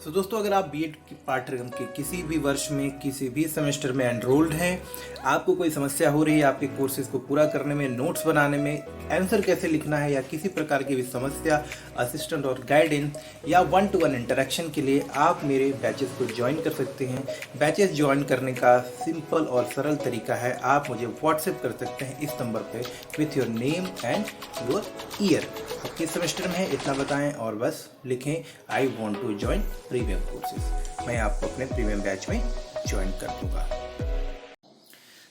तो दोस्तों, अगर आप बीएड के पाठ्यक्रम के किसी भी वर्ष में किसी भी सेमेस्टर में एनरोल्ड हैं, आपको कोई समस्या हो रही है आपके कोर्सेज को पूरा करने में, नोट्स बनाने में, आंसर कैसे लिखना है या किसी प्रकार की भी समस्या, असिस्टेंट और गाइडेंस या 1-to-1 इंटरेक्शन के लिए आप मेरे बैचेस को ज्वाइन कर सकते हैं। बैचेस ज्वाइन करने का सिंपल और सरल तरीका है, आप मुझे व्हाट्सएप कर सकते हैं इस नंबर पे with your name and your year. आप किस सेमेस्टर में है इतना बताएं और बस लिखें I want to join premium courses. मैं आपको अपने प्रीमियम बैच में ज्वाइन कर दूंगा।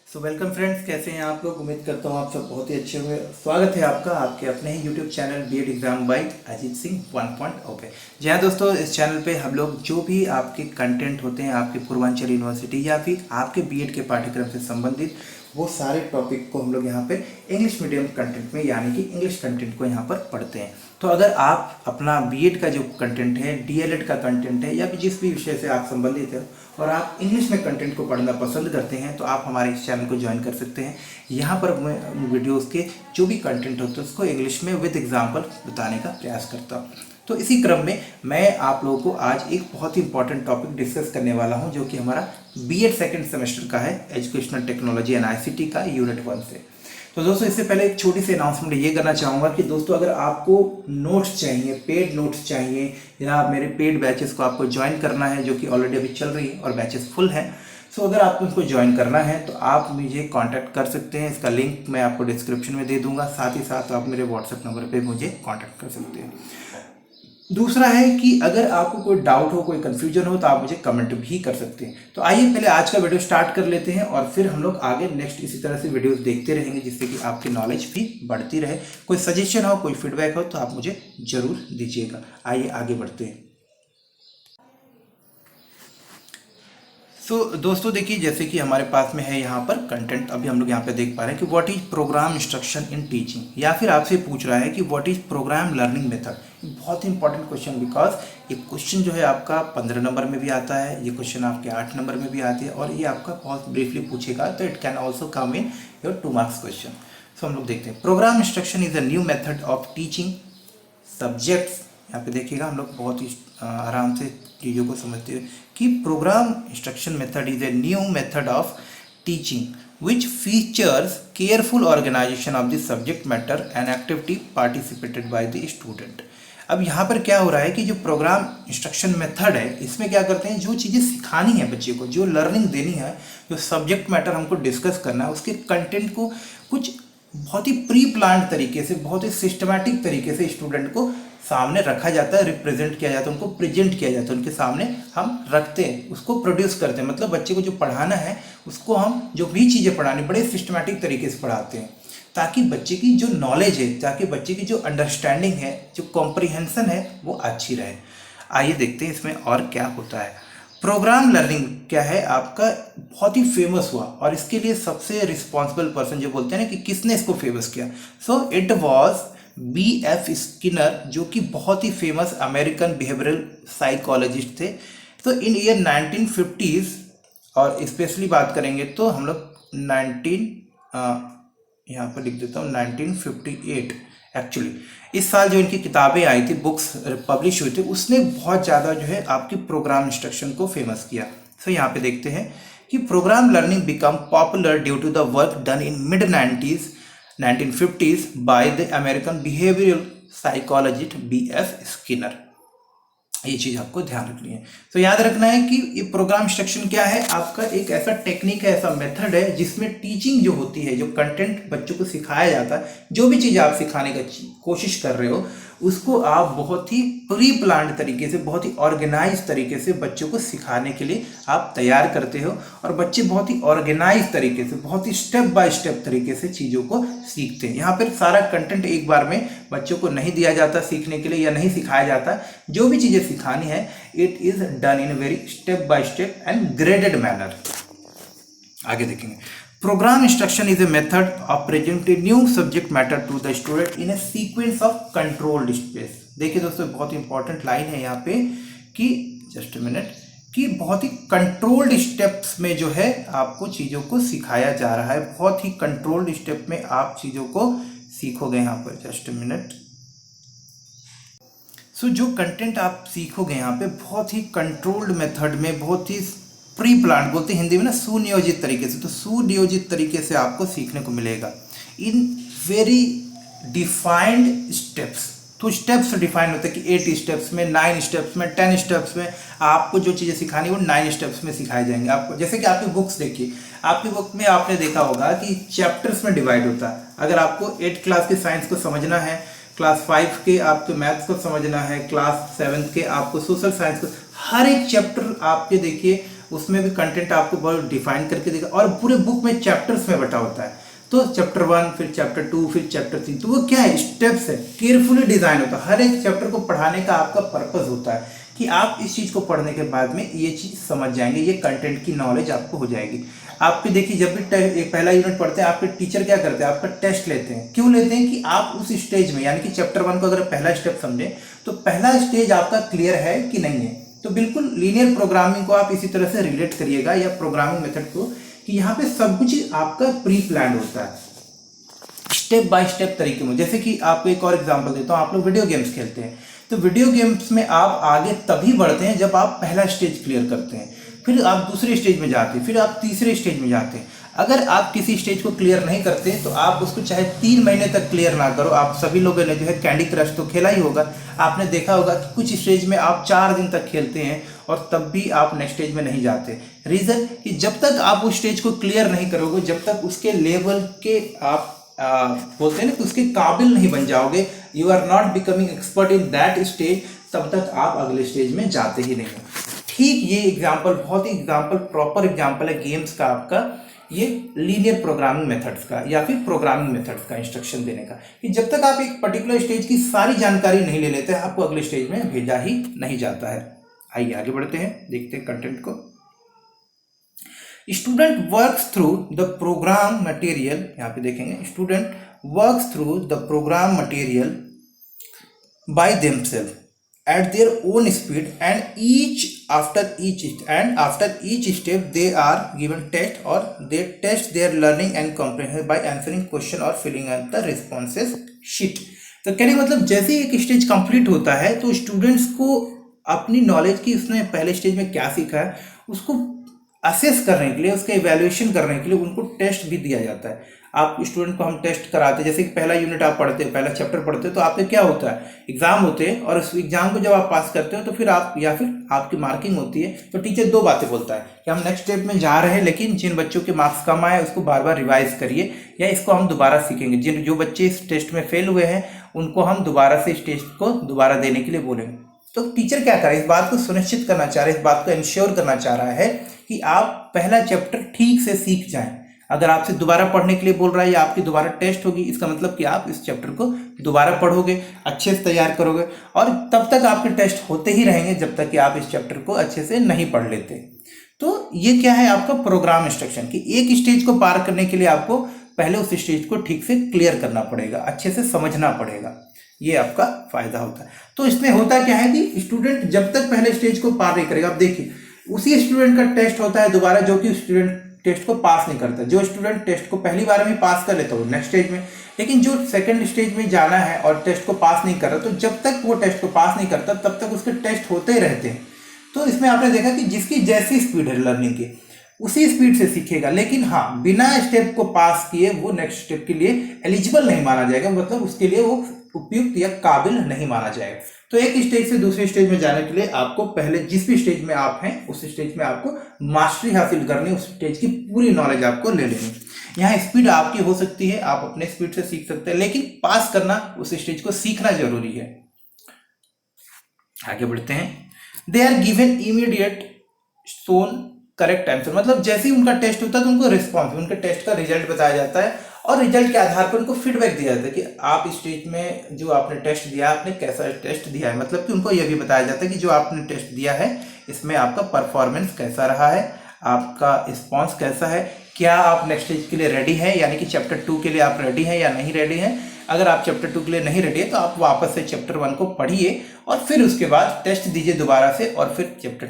सो वेलकम फ्रेंड्स, कैसे हैं आप लोग? उम्मीद करता हूँ आप सब बहुत ही अच्छे हुए। स्वागत है आपका आपके अपने ही YouTube channel BEd exam by Ajit Singh 1.0 पे। जी हाँ दोस्तों, इस चैनल पे हम लोग जो भी आपके कंटेंट होते हैं आपके पूर्वांचल यूनिवर्सिटी या फिर आपके बीएड के पाठ्यक्रम से संबंधित वो सारे टॉपिक को हम लोग यहाँ पे इंग्लिश मीडियम कंटेंट में यानी कि इंग्लिश कंटेंट को यहाँ पर पढ़ते हैं। तो अगर आप अपना बीएड का जो कंटेंट है, डीएलएड का कंटेंट है या भी जिस भी विषय से आप संबंधित हैं और आप इंग्लिश में कंटेंट को पढ़ना पसंद करते हैं तो आप हमारे इस चैनल को ज्वाइन कर सकते हैं। यहाँ पर मैं वीडियोज़ के जो भी कंटेंट होते हैं उसको इंग्लिश में विद एग्जाम्पल बताने का प्रयास करता हूँ। तो इसी क्रम में मैं आप लोगों को आज एक बहुत ही इंपॉर्टेंट टॉपिक डिस्कस करने वाला हूं जो कि हमारा बीएड सेकंड सेमेस्टर का है, एजुकेशनल टेक्नोलॉजी एंड आईसीटी का यूनिट 1 से। तो दोस्तों, इससे पहले एक छोटी सी अनाउंसमेंट ये करना चाहूँगा कि दोस्तों, अगर आपको नोट्स चाहिए, पेड नोट्स चाहिए या मेरे पेड बैचेस को आपको ज्वाइन करना है जो कि ऑलरेडी अभी चल रही है और बैचेस फुल हैं, सो अगर आपको इसको ज्वाइन करना है तो आप मुझे कांटेक्ट कर सकते हैं। इसका लिंक मैं आपको डिस्क्रिप्शन में दे दूंगा, साथ ही साथ आप मेरे व्हाट्सएप नंबर पर मुझे कॉन्टैक्ट कर सकते हैं। दूसरा है कि अगर आपको कोई डाउट हो, कोई कंफ्यूजन हो तो आप मुझे कमेंट भी कर सकते हैं। तो आइए पहले आज का वीडियो स्टार्ट कर लेते हैं और फिर हम लोग आगे नेक्स्ट इसी तरह से वीडियोस देखते रहेंगे जिससे कि आपकी नॉलेज भी बढ़ती रहे। कोई सजेशन हो, कोई फीडबैक हो तो आप मुझे जरूर दीजिएगा। आइए आगे बढ़ते हैं। तो दोस्तों देखिए, जैसे कि हमारे पास में है यहाँ पर कंटेंट, अभी हम लोग यहाँ पे देख पा रहे हैं कि what is program instruction in teaching, या फिर आपसे पूछ रहा है कि what is program learning method. बहुत ही इंपॉर्टेंट क्वेश्चन, बिकॉज ये क्वेश्चन जो है आपका 15 नंबर में भी आता है, ये क्वेश्चन आपके 8 नंबर में भी आती है और ये आपका बहुत ब्रीफली पूछेगा, तो it can also come in your 2 marks question. So हम लोग देखते हैं, programme instruction is a new method of teaching subjects. यहाँ पे देखिएगा हम लोग बहुत ही आराम से चीज़ों को समझते हैं कि programme instruction method is a new method of teaching which features careful organisation of the subject matter and activity participated by the student. अब यहाँ पर क्या हो रहा है कि जो प्रोग्राम इंस्ट्रक्शन मेथड है इसमें क्या करते हैं, जो चीज़ें सिखानी है बच्चे को, जो लर्निंग देनी है, जो सब्जेक्ट मैटर हमको डिस्कस करना है, उसके कंटेंट को कुछ बहुत ही प्री प्लान्ड तरीके से, बहुत ही सिस्टमैटिक तरीके से स्टूडेंट को सामने रखा जाता है, रिप्रेजेंट किया जाता है, उनको प्रेजेंट किया जाता है, उनके सामने हम रखते हैं, उसको प्रोड्यूस करते हैं। मतलब बच्चे को जो पढ़ाना है उसको हम जो भी चीज़ें पढ़ानी बड़े सिस्टमैटिक तरीके से पढ़ाते हैं ताकि बच्चे की जो नॉलेज है, ताकि बच्चे की जो अंडरस्टैंडिंग है, जो कॉम्प्रिहेंशन है वो अच्छी रहे। आइए देखते हैं इसमें और क्या होता है। प्रोग्राम लर्निंग क्या है आपका, बहुत ही फेमस हुआ और इसके लिए सबसे रिस्पॉन्सिबल पर्सन जो बोलते हैं ना कि किसने इसको फेमस किया, so it was B.F. Skinner, जो कि बहुत ही फेमस अमेरिकन बिहेवियरल साइकोलॉजिस्ट थे। तो इन ईयर 1950s और स्पेशली बात करेंगे तो हम लोग यहाँ पर लिख देता हूँ 1958 एक्चुअली इस साल जो इनकी किताबें आई थी, बुक्स पब्लिश हुई थी, उसने बहुत ज़्यादा जो है आपकी प्रोग्राम इंस्ट्रक्शन को फेमस किया। तो यहाँ पे देखते हैं कि programme learning become popular due to the work done in mid 1950s by the American behavioural psychologist B.F. Skinner. ये चीज़ आपको ध्यान रखनी है। तो याद रखना है कि ये प्रोग्राम इंस्ट्रक्शन क्या है, आपका एक ऐसा टेक्निक है, ऐसा मेथड है जिसमें टीचिंग जो होती है, जो कंटेंट बच्चों को सिखाया जाता है, जो भी चीज़ आप सिखाने का कोशिश कर रहे हो उसको आप बहुत ही प्री प्लान्ड तरीके से, बहुत ही ऑर्गेनाइज तरीके से बच्चों को सिखाने के लिए आप तैयार करते हो और बच्चे बहुत ही ऑर्गेनाइज तरीके से, बहुत ही स्टेप बाय स्टेप तरीके से चीज़ों को सीखते हैं। यहाँ पर सारा कंटेंट एक बार में बच्चों को नहीं दिया जाता सीखने के लिए या नहीं सिखाया जाता। जो भी चीज़ें सिखानी है it is done in very step by step and graded manner. आगे देखेंगे, programme instruction is a method of presenting new subject matter to the student in a sequence of controlled space. देखिए दोस्तों, बहुत इंपॉर्टेंट लाइन है यहाँ पे कि just a minute, कि बहुत ही कंट्रोल्ड स्टेप्स में जो है आपको चीज़ों को सिखाया जा रहा है, बहुत ही कंट्रोल्ड स्टेप में आप चीज़ों को सीखोगे। यहाँ पर जस्ट अ मिनट, सो जो कंटेंट आप सीखोगे यहाँ पे बहुत ही कंट्रोल्ड मेथड में, बहुत ही प्री प्लान बोलते हैं हिंदी में ना, सुनियोजित तरीके से, तो सुनियोजित तरीके से आपको सीखने को मिलेगा इन वेरी डिफाइंड स्टेप्स। तो स्टेप्स डिफाइन होते हैं कि 8 स्टेप्स में, 9 स्टेप्स में, 10 स्टेप्स में आपको जो चीज़ें सिखानी वो 9 स्टेप्स में सिखाए जाएंगे आपको। जैसे कि आपकी बुक्स देखिए, आपकी बुक में आपने देखा होगा कि चैप्टर्स में डिवाइड होता है। अगर आपको 8 क्लास के साइंस को समझना है, क्लास 5 के आपके मैथ्स को समझना है, क्लास 7 के आपको सोशल साइंस को, हर एक चैप्टर आपके देखिए उसमें भी कंटेंट आपको बहुत डिफाइन करके देगा। और पूरे बुक में चैप्टर्स में बटा होता है, तो चैप्टर 1, फिर चैप्टर 2, फिर चैप्टर 3, तो वो क्या है, स्टेप्स है, केयरफुली डिजाइन होता है। हर एक चैप्टर को पढ़ाने का आपका पर्पस होता है कि आप इस चीज़ को पढ़ने के बाद में ये चीज़ समझ जाएंगे, ये कंटेंट की नॉलेज आपको हो जाएगी। आपके देखिए जब भी एक पहला यूनिट पढ़ते हैं, आपके टीचर क्या करते हैं, आपका टेस्ट लेते हैं। क्यों लेते हैं कि आप उस स्टेज में, यानी कि चैप्टर 1 को अगर पहला स्टेप समझें तो पहला स्टेज आपका क्लियर है कि नहीं है। तो बिल्कुल लीनियर प्रोग्रामिंग को आप इसी तरह से रिलेट करिएगा, या प्रोग्रामिंग मेथड को, कि यहाँ पे सब कुछ आपका प्री प्लान होता है स्टेप बाय स्टेप तरीके में। जैसे कि आपको एक और एग्जांपल देता हूँ, आप लोग वीडियो गेम्स खेलते हैं, तो वीडियो गेम्स में आप आगे तभी बढ़ते हैं जब आप पहला स्टेज क्लियर करते हैं, फिर आप दूसरे स्टेज में जाते हैं, फिर आप तीसरे स्टेज में जाते हैं। अगर आप किसी स्टेज को क्लियर नहीं करते तो आप उसको चाहे 3 महीने तक क्लियर ना करो, आप सभी लोगों ने जो है कैंडी क्रश तो खेला ही होगा, आपने देखा होगा कि कुछ स्टेज में आप 4 दिन तक खेलते हैं और तब भी आप नेक्स्ट स्टेज में नहीं जाते। रीज़न कि जब तक आप उस स्टेज को क्लियर नहीं करोगे, जब तक उसके लेवल के आप बोलते हैं ना कि उसके काबिल नहीं बन जाओगे, you are not becoming expert in that stage, तब तक आप अगले स्टेज में जाते ही नहीं हो। ठीक ये एग्जाम्पल, बहुत ही एग्जाम्पल, प्रॉपर एग्जाम्पल है गेम्स का, आपका ये लीनियर प्रोग्रामिंग मेथड्स का या फिर प्रोग्रामिंग मेथड्स का इंस्ट्रक्शन देने का, कि जब तक आप एक पर्टिकुलर स्टेज की सारी जानकारी नहीं ले लेते आपको अगले स्टेज में भेजा ही नहीं जाता है। आइए आगे बढ़ते हैं, देखते हैं कंटेंट को। Student works through the programme material, यहाँ पे देखेंगे student works through the programme material by themselves at their own speed, and after each step they are given test, or they test their learning and comprehension by answering question or filling out the responses sheet। तो कहने का मतलब जैसे ही एक stage complete होता है तो students को अपनी नॉलेज की, उसने पहले स्टेज में क्या सीखा है उसको असेस करने के लिए, उसका इवैल्यूएशन करने के लिए उनको टेस्ट भी दिया जाता है। आप स्टूडेंट को हम टेस्ट कराते हैं, जैसे कि पहला यूनिट आप पढ़ते हैं, पहला चैप्टर पढ़ते हैं, तो आपके क्या होता है, एग्जाम होते हैं, और उस एग्जाम को जब आप पास करते हो तो फिर आप, या फिर आपकी मार्किंग होती है, तो टीचर 2 बातें बोलता है कि हम नेक्स्ट स्टेप में जा रहे हैं, लेकिन जिन बच्चों के मार्क्स कम आए उसको बार बार रिवाइज करिए, या इसको हम दोबारा सीखेंगे। जो बच्चे इस टेस्ट में फेल हुए हैं उनको हम दोबारा से इस टेस्ट को दोबारा देने के लिए बोलेंगे। तो टीचर क्या कर रहा है, इस बात को सुनिश्चित करना चाह रहा है, इस बात को इंश्योर करना चाह रहा है कि आप पहला चैप्टर ठीक से सीख जाएं। अगर आपसे दोबारा पढ़ने के लिए बोल रहा है या आपकी दोबारा टेस्ट होगी, इसका मतलब कि आप इस चैप्टर को दोबारा पढ़ोगे, अच्छे से तैयार करोगे, और तब तक आपके टेस्ट होते ही रहेंगे जब तक कि आप इस चैप्टर को अच्छे से नहीं पढ़ लेते। तो ये क्या है आपका प्रोग्राम इंस्ट्रक्शन, कि एक स्टेज को पार करने के लिए आपको पहले उस स्टेज को ठीक से क्लियर करना पड़ेगा, अच्छे से समझना पड़ेगा, ये आपका फायदा होता है। तो इसमें होता क्या है कि स्टूडेंट जब तक पहले स्टेज को पार नहीं करेगा, आप देखिए उसी स्टूडेंट का टेस्ट होता है दोबारा जो कि स्टूडेंट टेस्ट को पास नहीं करता। जो स्टूडेंट टेस्ट को पहली बार में पास कर लेता है वो नेक्स्ट स्टेज में, लेकिन जो सेकंड स्टेज में जाना है और टेस्ट को पास नहीं कर रहा, तो जब तक वो टेस्ट को पास नहीं करता तब तक उसके टेस्ट होते ही रहते हैं। तो इसमें आपने देखा कि जिसकी जैसी स्पीड है लर्निंग की उसी स्पीड से सीखेगा, लेकिन हाँ बिना स्टेप को पास किए वो नेक्स्ट स्टेप के लिए एलिजिबल नहीं माना जाएगा, मतलब उसके लिए वो उपयुक्त या काबिल नहीं माना जाएगा। तो एक स्टेज से दूसरे स्टेज में जाने के लिए आपको पहले जिस भी स्टेज में आप हैं उस स्टेज में आपको मास्टरी हासिल करनी, उस स्टेज की पूरी नॉलेज आपको ले लेनी। यहाँ स्पीड आपकी हो सकती है, आप अपने स्पीड से सीख सकते हैं, लेकिन पास करना, उस स्टेज को सीखना जरूरी है। आगे बढ़ते हैं। They are given immediate shown correct answer, मतलब जैसे ही उनका टेस्ट होता है तो उनको रिस्पॉन्स, उनके टेस्ट का रिजल्ट बताया जाता है, और रिजल्ट के आधार पर उनको फीडबैक दिया जाता है कि आप इस स्टेज में जो आपने टेस्ट दिया आपने कैसा टेस्ट दिया है। मतलब कि उनको यह भी बताया जाता है कि जो आपने टेस्ट दिया है इसमें आपका परफॉर्मेंस कैसा रहा है, आपका रिस्पॉन्स कैसा है, क्या आप नेक्स्ट स्टेज के लिए रेडी हैं, यानी कि चैप्टर 2 के लिए आप रेडी हैं या नहीं रेडी हैं। अगर आप चैप्टर 2 के लिए नहीं रेडी है तो आप वापस से चैप्टर 1 को पढ़िए और फिर उसके बाद टेस्ट दीजिए दोबारा से, और फिर चैप्टर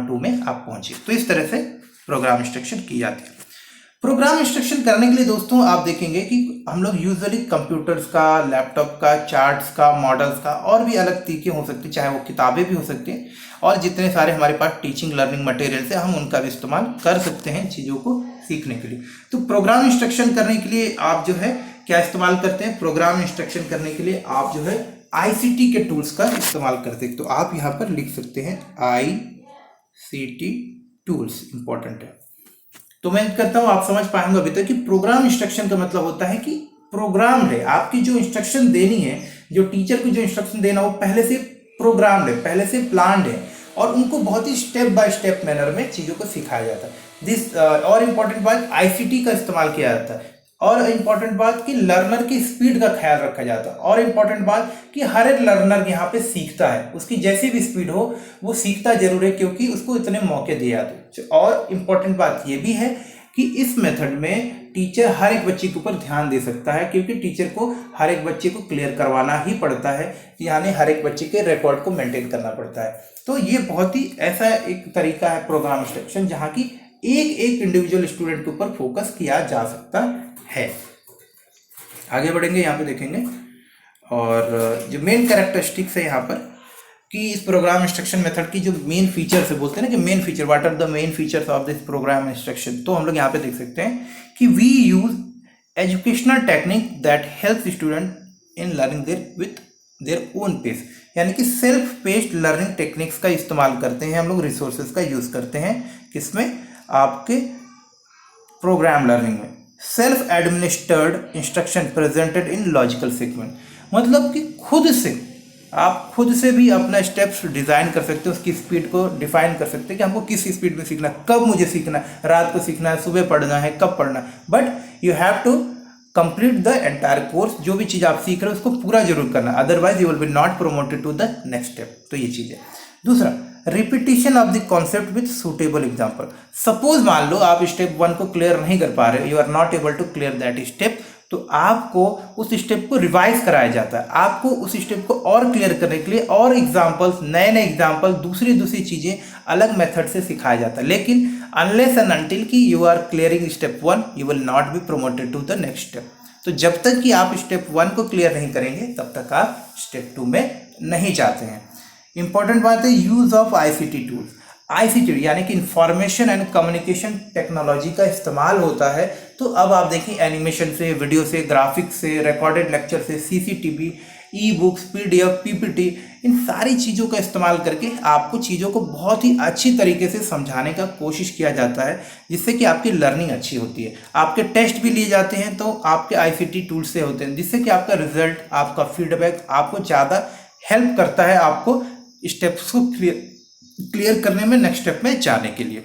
2 में आप पहुंचिए। तो इस तरह से प्रोग्राम इंस्ट्रक्शन की जाती है। प्रोग्राम इंस्ट्रक्शन करने के लिए दोस्तों आप देखेंगे कि हम लोग यूजुअली कंप्यूटर्स का, लैपटॉप का, चार्ट्स का, मॉडल्स का और भी अलग तरीके हो सकते हैं, चाहे वो किताबें भी हो सकती हैं और जितने सारे हमारे पास टीचिंग लर्निंग मटेरियल्स है हम उनका भी इस्तेमाल कर सकते हैं चीज़ों को सीखने के लिए। तो प्रोग्राम इंस्ट्रक्शन करने के लिए आप जो है क्या इस्तेमाल करते हैं? प्रोग्राम इंस्ट्रक्शन करने के लिए आप जो है ICT के टूल्स का इस्तेमाल करते हैं। तो आप यहाँ पर लिख सकते हैं ICT टूल्स, इंपॉर्टेंट है। तो मैं करता हूं आप समझ पाएंगे अभी तक कि प्रोग्राम इंस्ट्रक्शन का मतलब होता है कि प्रोग्राम है, आपकी जो इंस्ट्रक्शन देनी है, जो टीचर को जो इंस्ट्रक्शन देना वो पहले से प्रोग्राम है, पहले से प्लान्ड है और उनको बहुत ही स्टेप बाय स्टेप मैनर में चीज़ों को सिखाया जाता है। और इम्पॉर्टेंट बात, ICT का इस्तेमाल किया जाता है। और इम्पॉर्टेंट बात कि लर्नर की स्पीड का ख्याल रखा जाता है। और इम्पॉर्टेंट बात कि हर एक लर्नर यहाँ पे सीखता है, उसकी जैसी भी स्पीड हो वो सीखता जरूर है क्योंकि उसको इतने मौके दिए जाते हैं। और इम्पॉर्टेंट बात ये भी है कि इस मेथड में टीचर हर एक बच्चे के ऊपर ध्यान दे सकता है क्योंकि टीचर को हर एक बच्चे को क्लियर करवाना ही पड़ता है, यानी हर एक बच्चे के रिकॉर्ड को मेंटेन करना पड़ता है। तो ये बहुत ही ऐसा एक तरीका है प्रोग्राम इंस्ट्रक्शन जहाँ की एक एक इंडिविजुअल स्टूडेंट के ऊपर फोकस किया जा सकता है। आगे बढ़ेंगे, यहाँ पे देखेंगे और जो मेन कैरेक्टरिस्टिक्स है यहाँ पर कि इस प्रोग्राम इंस्ट्रक्शन मेथड की जो मेन फीचर्स है, बोलते हैं ना कि main feature, what are the main features of this programme instruction. तो हम लोग यहाँ पे देख सकते हैं कि we use educational technique that help student in learning with their own pace, यानी कि सेल्फ पेस्ड लर्निंग टेक्निक्स का इस्तेमाल करते हैं हम लोग, रिसोर्सेज का यूज करते हैं किसमें? आपके प्रोग्राम लर्निंग में। Self administered instruction presented in logical sequence, मतलब कि आप खुद से भी अपना स्टेप्स डिज़ाइन कर सकते हो, उसकी स्पीड को डिफाइन कर सकते हैं कि हमको किस स्पीड में सीखना है, कब मुझे सीखना है, रात को सीखना है, सुबह पढ़ना है, कब पढ़ना है। But you have to complete the entire course, जो भी चीज़ आप सीख रहे हो उसको पूरा जरूर करना, otherwise you will be not promoted to the next step. तो ये चीज़ है। दूसरा, repetition of the concept with suitable example. Suppose मान लो आप स्टेप 1 को क्लियर नहीं कर पा रहे, you are not able to clear that step, तो आपको उस स्टेप को रिवाइज कराया जाता है। आपको उस स्टेप को और क्लियर करने के लिए और एग्जाम्पल्स, नए नए एग्जाम्पल, दूसरी चीज़ें अलग मेथड से सिखाया जाता है। लेकिन अनलेस एंड अनटिल कि you are clearing step 1 you will not be promoted to the next step. तो जब तक कि आप स्टेप 1 को क्लियर नहीं करेंगे तब तक आप स्टेप 2 में नहीं जाते हैं। इंपॉर्टेंट बात है use of ICT tools. ICT यानी कि इंफॉर्मेशन एंड कम्युनिकेशन टेक्नोलॉजी का इस्तेमाल होता है। तो अब आप देखिए एनिमेशन से, वीडियो से, ग्राफिक्स से, रिकॉर्डेड लेक्चर से, CCTV, ई-बुक्स, PDF, PPT, इन सारी चीज़ों का इस्तेमाल करके आपको चीज़ों को बहुत ही अच्छी तरीके से समझाने का कोशिश किया जाता है जिससे कि आपकी लर्निंग अच्छी होती है। आपके टेस्ट भी लिए जाते हैं तो आपके ICT टूल्स से होते हैं जिससे कि आपका रिजल्ट, आपका फीडबैक आपको ज़्यादा हेल्प करता है आपको स्टेप्स को क्लियर करने में, नेक्स्ट स्टेप में जाने के लिए।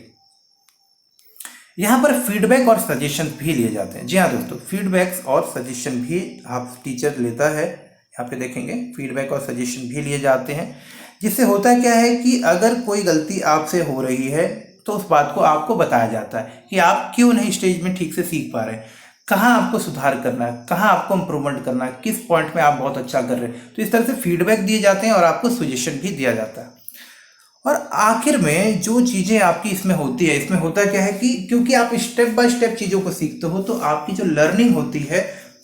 यहाँ पर फीडबैक और सजेशन भी लिए जाते हैं। जी हाँ दोस्तों, फीडबैक्स और सजेशन भी आप टीचर लेता है। यहाँ पे देखेंगे फीडबैक और सजेशन भी लिए जाते हैं, जिससे होता क्या है कि अगर कोई गलती आपसे हो रही है तो उस बात को आपको बताया जाता है कि आप क्यों नहीं स्टेज में ठीक से सीख पा रहे हैं, कहाँ आपको सुधार करना है, कहाँ आपको इम्प्रूवमेंट करना है, किस पॉइंट में आप बहुत अच्छा कर रहे हैं। तो इस तरह से फीडबैक दिए जाते हैं और आपको सजेशन भी दिया जाता है। और आखिर में जो चीज़ें आपकी इसमें होती है, इसमें होता क्या है कि क्योंकि आप स्टेप बाय स्टेप चीज़ों को सीखते हो तो आपकी जो लर्निंग होती है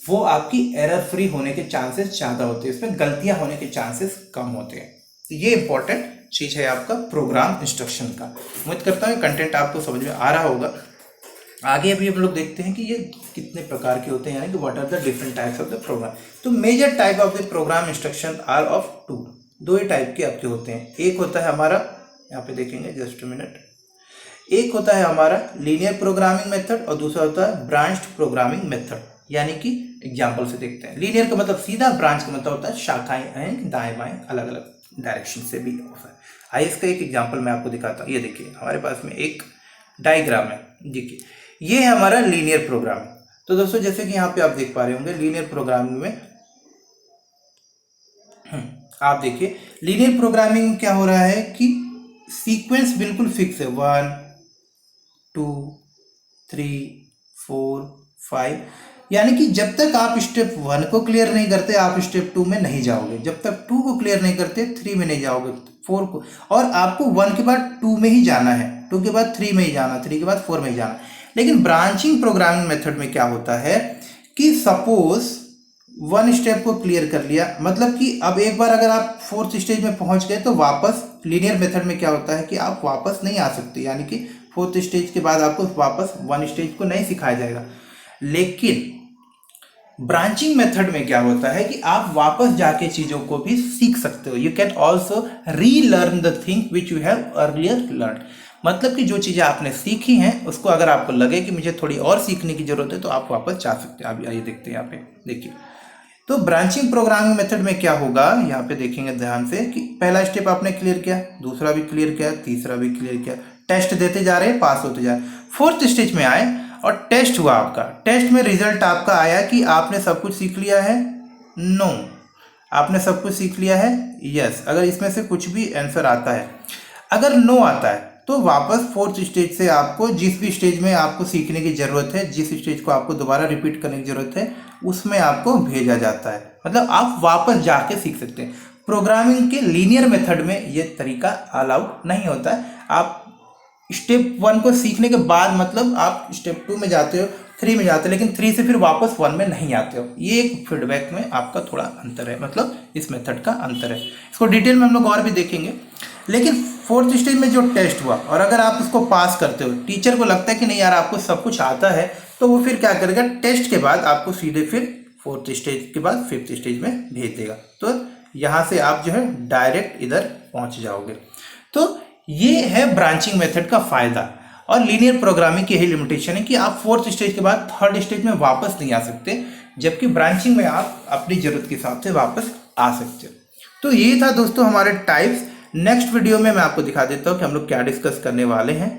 वो आपकी एरर फ्री होने के चांसेस ज़्यादा होते हैं, इसमें गलतियां होने के चांसेस कम होते हैं। तो ये इंपॉर्टेंट चीज़ है आपका प्रोग्राम इंस्ट्रक्शन का। उम्मीद करता हूँ कंटेंट आपको समझ में आ रहा होगा। आगे अभी हम लोग देखते हैं कि ये कितने प्रकार के होते हैं, यानी कि what are the different types of the programme. तो major type of the programme instruction are of two, दो ही टाइप के आपके होते हैं। एक होता है हमारा, यहाँ पे देखेंगे जस्ट मिनट, एक होता है हमारा लीनियर प्रोग्रामिंग मेथड और दूसरा होता है ब्रांच्ड प्रोग्रामिंग मेथड। यानी कि एग्जाम्पल से देखते हैं। लीनियर का मतलब सीधा, ब्रांच का मतलब होता है शाखाएं हैं, दाएं बाएं अलग अलग डायरेक्शन से भी होता है। आइए इसका एक एग्जाम्पल मैं आपको दिखाता हूँ। ये देखिए हमारे पास में एक डायग्राम है, देखिए ये है हमारा लीनियर प्रोग्रामिंग। तो दोस्तों जैसे कि यहाँ पे आप देख पा रहे होंगे लीनियर प्रोग्रामिंग में आप देखिए लीनियर प्रोग्रामिंग में क्या हो रहा है कि सीक्वेंस बिल्कुल फिक्स है, 1 2 3 4 5, यानी कि जब तक आप स्टेप 1 को क्लियर नहीं करते आप स्टेप 2 में नहीं जाओगे, जब तक 2 को क्लियर नहीं करते 3 में नहीं जाओगे, 4 को, और आपको 1 के बाद 2 में ही जाना है, 2 के बाद 3 में ही जाना, 3 के बाद 4 में ही जाना। लेकिन ब्रांचिंग प्रोग्रामिंग मेथड में क्या होता है कि सपोज वन स्टेप को क्लियर कर लिया, मतलब कि अब एक बार अगर आप फोर्थ स्टेज में पहुंच गए तो वापस लीनियर मेथड में क्या होता है कि आप वापस नहीं आ सकते, यानी कि फोर्थ स्टेज के बाद आपको वापस वन स्टेज को नहीं सिखाया जाएगा। लेकिन ब्रांचिंग मेथड में क्या होता है कि आप वापस जाके चीजों को भी सीख सकते हो। You can also relearn the thing which you have earlier learn, मतलब कि जो चीजें आपने सीखी हैं उसको अगर आपको लगे कि मुझे थोड़ी और सीखने की जरूरत है तो आप वापस जा सकते हैं। आप आइए देखते हैं यहाँ पे, देखिए तो ब्रांचिंग प्रोग्रामिंग मेथड में क्या होगा, यहाँ पे देखेंगे ध्यान से कि पहला स्टेप आपने क्लियर किया, दूसरा भी क्लियर किया, तीसरा भी क्लियर किया, टेस्ट देते जा रहे हैं, पास होते जा रहे हैं। फोर्थ स्टेज में आए और टेस्ट हुआ आपका, टेस्ट में रिजल्ट आपका आया कि आपने सब कुछ सीख लिया है, नो आपने सब कुछ सीख लिया है, यस। अगर इसमें से कुछ भी आंसर आता है, अगर नो आता है तो वापस फोर्थ स्टेज से आपको जिस भी स्टेज में आपको सीखने की जरूरत है, जिस स्टेज को आपको दोबारा रिपीट करने की जरूरत है, उसमें आपको भेजा जाता है, मतलब आप वापस जाके सीख सकते हैं। प्रोग्रामिंग के लीनियर मेथड में ये तरीका अलाउड नहीं होता है। आप स्टेप 1 को सीखने के बाद मतलब आप स्टेप 2 में जाते हो, 3 में जाते हो, लेकिन 3 से फिर वापस 1 में नहीं आते हो। ये एक फीडबैक में आपका थोड़ा अंतर है, मतलब इस मेथड का अंतर है। इसको डिटेल में हम लोग और भी देखेंगे। लेकिन फोर्थ स्टेज में जो टेस्ट हुआ और अगर आप उसको पास करते हो, टीचर को लगता है कि नहीं यार आपको सब कुछ आता है, तो वो फिर क्या करेगा, टेस्ट के बाद आपको सीधे फिर फोर्थ स्टेज के बाद फिफ्थ स्टेज में भेज देगा। तो यहाँ से आप जो है डायरेक्ट इधर पहुँच जाओगे। तो ये है ब्रांचिंग मेथड का फायदा। और लीनियर प्रोग्रामिंग की यही लिमिटेशन है कि आप फोर्थ स्टेज के बाद थर्ड स्टेज में वापस नहीं आ सकते, जबकि ब्रांचिंग में आप अपनी जरूरत के हिसाब से वापस आ सकते हो। तो ये था दोस्तों हमारे टाइप्स। नेक्स्ट वीडियो में मैं आपको दिखा देता हूँ कि हम लोग क्या डिस्कस करने वाले हैं।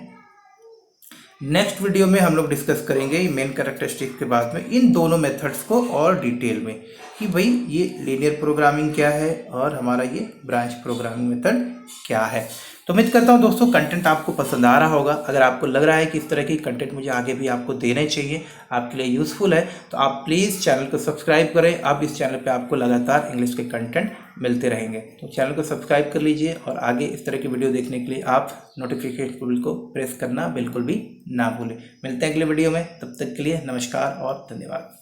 नेक्स्ट वीडियो में हम लोग डिस्कस करेंगे मेन कैरेक्टरिस्टिक के बाद में इन दोनों मेथड्स को और डिटेल में, कि भाई ये लीनियर प्रोग्रामिंग क्या है और हमारा ये ब्रांच प्रोग्रामिंग मेथड क्या है। तो उम्मीद करता हूँ दोस्तों कंटेंट आपको पसंद आ रहा होगा। अगर आपको लग रहा है कि इस तरह की कंटेंट मुझे आगे भी आपको देने चाहिए, आपके लिए यूज़फुल है, तो आप प्लीज़ चैनल को सब्सक्राइब करें। अब इस चैनल पे आपको लगातार इंग्लिश के कंटेंट मिलते रहेंगे, तो चैनल को सब्सक्राइब कर लीजिए और आगे इस तरह की वीडियो देखने के लिए आप नोटिफिकेशन बेल को प्रेस करना बिल्कुल भी ना भूलें। मिलते हैं अगले वीडियो में, तब तक के लिए नमस्कार और धन्यवाद।